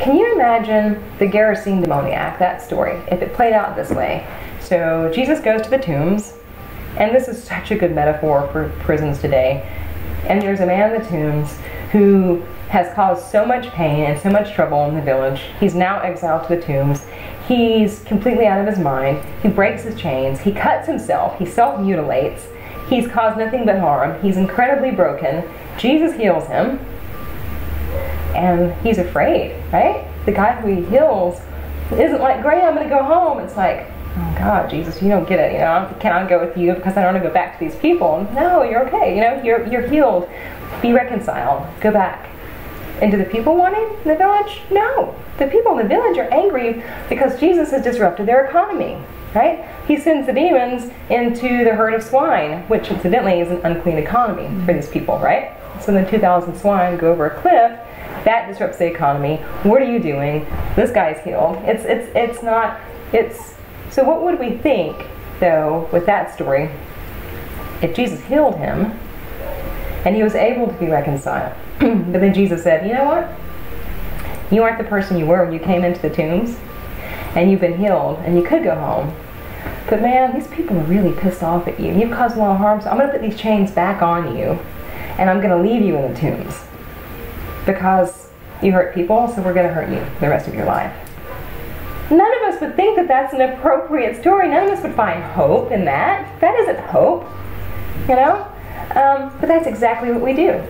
Can you imagine the Gerasene demoniac, that story, if it played out this way? So Jesus goes to the tombs, and this is such a good metaphor for prisons today. And there's a man in the tombs who has caused so much pain and so much trouble in the village. He's now exiled to the tombs. He's completely out of his mind. He breaks his chains. He cuts himself. He self-mutilates. He's caused nothing but harm. He's incredibly broken. Jesus heals him. And he's afraid, right? The guy who he heals isn't like, great, I'm going to go home. It's like, oh God, Jesus, you don't get it. You know, can I go with you because I don't want to go back to these people? No, you're okay. You know, you're healed. Be reconciled. Go back. And do the people want him in the village? No. The people in the village are angry because Jesus has disrupted their economy, right? He sends the demons into the herd of swine, which incidentally is an unclean economy for these people, right? So then 2,000 swine go over a cliff. That disrupts the economy. What are you doing? This guy's healed. So what would we think, though, with that story, if Jesus healed him and he was able to be reconciled? But then Jesus said, you know what? You aren't the person you were when you came into the tombs, and you've been healed, and you could go home. But man, these people are really pissed off at you. You've caused a lot of harm, so I'm going to put these chains back on you, and I'm going to leave you in the tombs. Because you hurt people, so we're going to hurt you the rest of your life. None of us would think that that's an appropriate story. None of us would find hope in that. That isn't hope, you know? But that's exactly what we do.